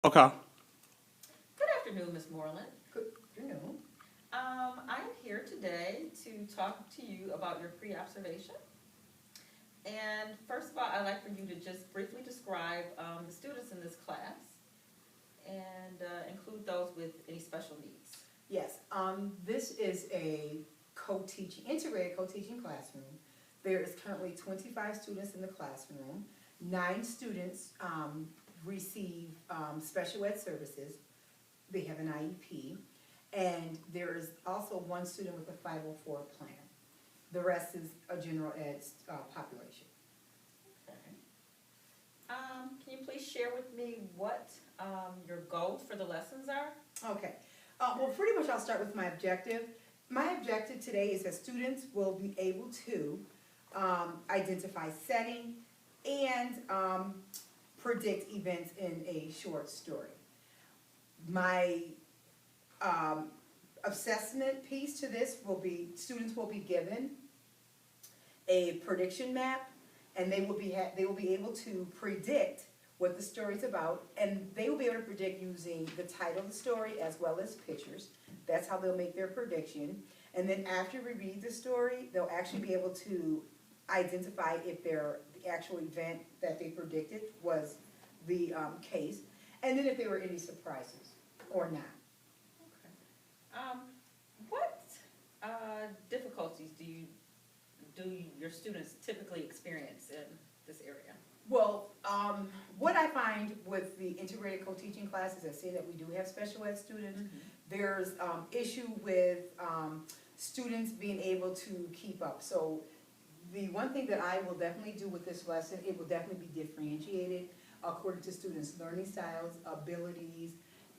Okay. Good afternoon, Ms. Moreland. Good afternoon. I'm here today to talk to you about your pre-observation. And first of all, I'd like for you to just briefly describe the students in this class and include those with any special needs. Yes, this is a integrated co-teaching classroom. There is currently 25 students in the classroom. 9 students receive special ed services. They have an IEP. And there is also 1 student with a 504 plan. The rest is a general ed population. Okay. Can you please share with me what your goals for the lessons are? Okay. Well, pretty much I'll start with my objective. My objective today is that students will be able to identify setting and predict events in a short story. My assessment piece to this will be students will be given a prediction map, and they will be able to predict what the story is about, and they will be able to predict using the title of the story as well as pictures. That's how they'll make their prediction. And then after we read the story, they'll actually be able to identify if the actual event that they predicted was the case, and then if there were any surprises or not. Okay. What difficulties do your students typically experience in this area? Well, what I find with the integrated co-teaching classes, I say that we do have special ed students. There's issue with students being able to keep up. So the one thing that I will definitely do with this lesson, it will definitely be differentiated according to students' learning styles, abilities,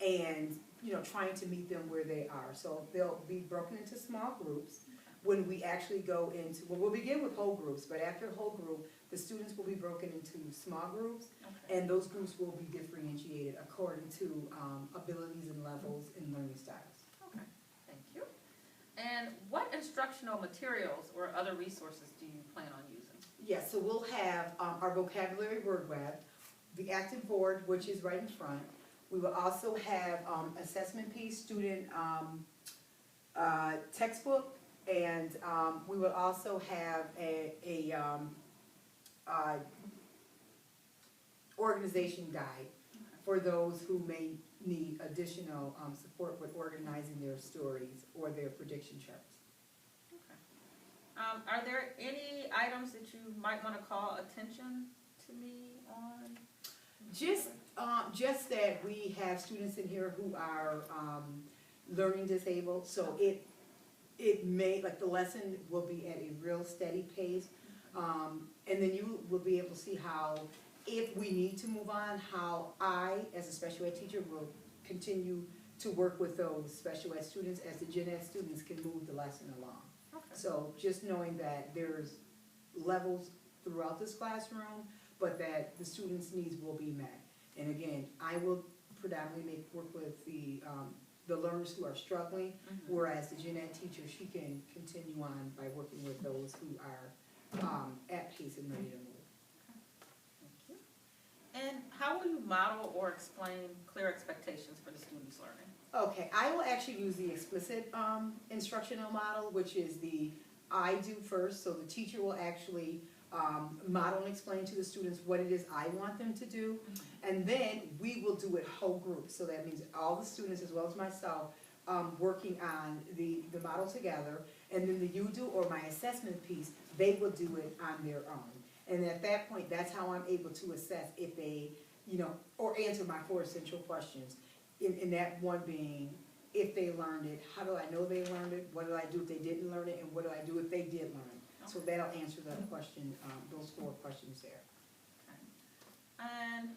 and trying to meet them where they are. So they'll be broken into small groups. When we actually go into, well, we'll begin with whole groups, but after whole group, the students will be broken into small groups, Okay. and those groups will be differentiated according to abilities and levels and learning styles. Okay, thank you. And what instructional materials or other resources do you plan on using? Yes, so we'll have our vocabulary word web, the active board, which is right in front. We will also have assessment piece, student textbook, and we will also have a organization guide for those who may need additional support with organizing their stories or their prediction charts. Okay. Are there any items that you might want to call attention to me on? Just that we have students in here who are learning disabled, so it may, like the lesson will be at a real steady pace, and then you will be able to see how, if we need to move on, how I, as a special ed teacher, will continue to work with those special ed students as the gen ed students can move the lesson along. Okay. So just knowing that there's levels throughout this classroom, but that the students' needs will be met. And again, I will predominantly work with the learners who are struggling, whereas the gen ed teacher, she can continue on by working with those who are at pace and ready to move. Thank you. And how will you model or explain clear expectations for the students' learning? Okay, I will actually use the explicit instructional model, which is the I do first. So the teacher will actually model and explain to the students what it is I want them to do, and then we will do it whole group. So that means all the students as well as myself working on the model together, and then the you do or my assessment piece, they will do it on their own. And at that point, that's how I'm able to assess if they, or answer my 4 essential questions. In that one being, if they learned it, how do I know they learned it, what do I do if they didn't learn it, and what do I do if they did learn it? So that'll answer the question, those 4 questions there. Okay. And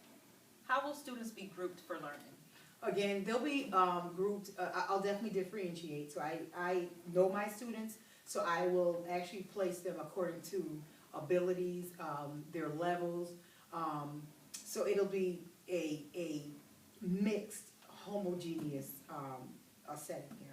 how will students be grouped for learning? Again, they'll be grouped, I'll definitely differentiate. So I know my students, so I will actually place them according to abilities, their levels. So it'll be a mixed, homogeneous setting here.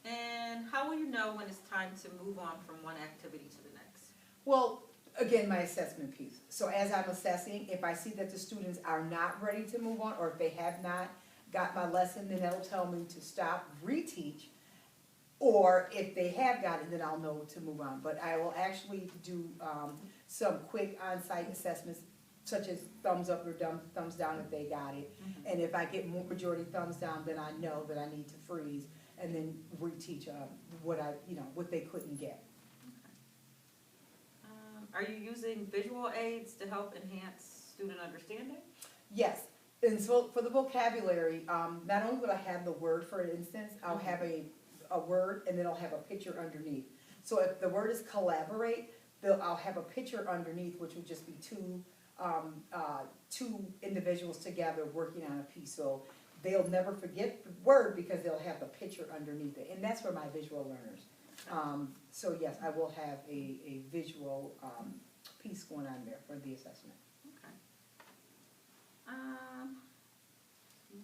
And how will you know when it's time to move on from one activity to the next? Well, Again, my assessment piece. So as I'm assessing, if I see that the students are not ready to move on, or if they have not got my lesson, then that'll tell me to stop, reteach. Or if they have got it, then I'll know to move on. But I will actually do some quick on-site assessments, such as thumbs up or thumbs down if they got it. And if I get majority thumbs down, then I know that I need to freeze and then reteach what they couldn't get. Are you using visual aids to help enhance student understanding? Yes, and so for the vocabulary, not only will I have the word, for instance, I'll have a word and then I'll have a picture underneath. So if the word is collaborate, I'll have a picture underneath, which would just be two individuals together working on a piece. So they'll never forget the word because they'll have the picture underneath it, and that's for my visual learners. So yes, I will have a visual piece going on there for the assessment. Okay.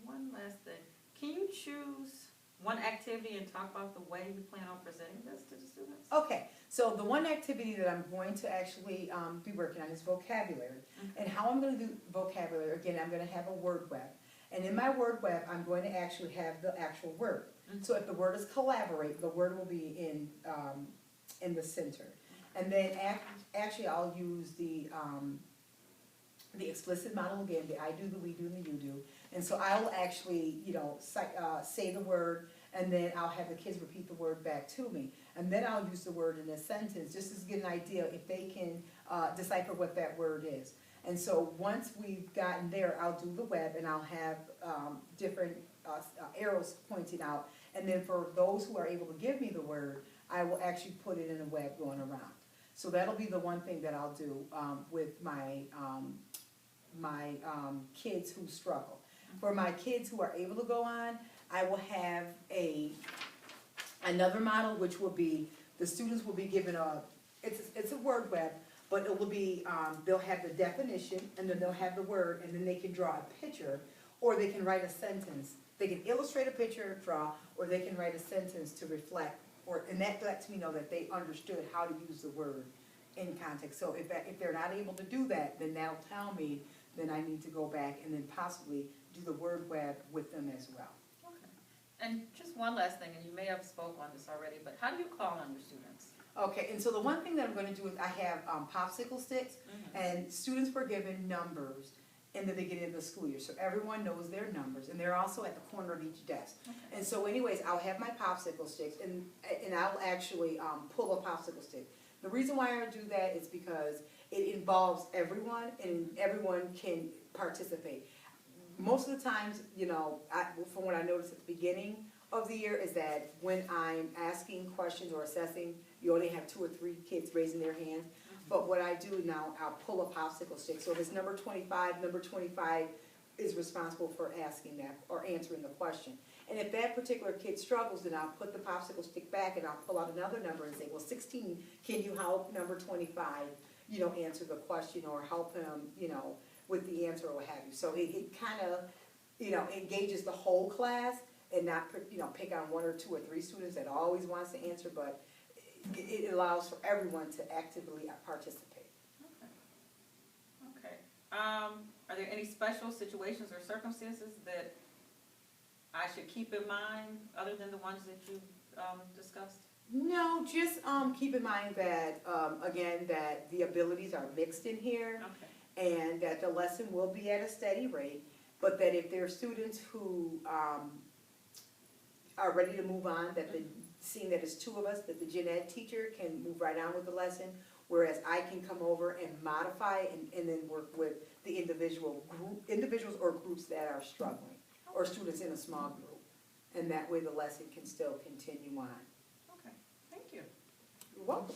One last thing. Can you choose one activity and talk about the way you plan on presenting this to the students? Okay, so the one activity that I'm going to actually be working on is vocabulary. And how I'm going to do vocabulary, again, I'm going to have a word web. And in my word web, I'm going to actually have the actual word. So if the word is collaborate, the word will be in the center. And then actually I'll use the explicit model again, the I do, the we do, and the you do. And so I'll actually, say the word, and then I'll have the kids repeat the word back to me. And then I'll use the word in a sentence, just to get an idea if they can decipher what that word is. And so once we've gotten there, I'll do the web, and I'll have different arrows pointing out. And then for those who are able to give me the word, I will actually put it in a web going around. So that'll be the one thing that I'll do with my kids who struggle. For my kids who are able to go on, I will have another model, which will be, the students will be given it's a word web, but it will be, they'll have the definition, and then they'll have the word, and then they can draw a picture, or they can write a sentence. They can illustrate a picture, draw, or they can write a sentence to reflect, and that lets me know that they understood how to use the word in context. So if they're not able to do that, then that'll tell me, then I need to go back and then possibly do the word web with them as well. Okay. And just one last thing, and you may have spoke on this already, but how do you call on your students? Okay, and so the one thing that I'm going to do is I have popsicle sticks, and students were given numbers in the beginning of the school year, so everyone knows their numbers, and they're also at the corner of each desk. Okay. And so anyways, I'll have my popsicle sticks, and I'll actually pull a popsicle stick. The reason why I do that is because it involves everyone, and everyone can participate. Most of the times, from what I noticed at the beginning of the year, is that when I'm asking questions or assessing, you only have 2 or 3 kids raising their hands. But what I do now, I'll pull a popsicle stick. So if it's number 25 is responsible for asking that or answering the question. And if that particular kid struggles, then I'll put the popsicle stick back and I'll pull out another number and say, well, 16, can you help number 25, answer the question or help him, with the answer or what have you. So it kind of, engages the whole class and not, pick on 1 or 2 or 3 students that always wants to answer, but it allows for everyone to actively participate. Okay. Are there any special situations or circumstances that I should keep in mind other than the ones that you discussed? No, just keep in mind that, again, that the abilities are mixed in here. Okay. And that the lesson will be at a steady rate, but that if there are students who are ready to move on, that seeing that it's 2 of us, that the gen ed teacher can move right on with the lesson, whereas I can come over and modify and then work with the individuals or groups that are struggling, or students in a small group. And that way the lesson can still continue on. Okay, thank you. You're welcome.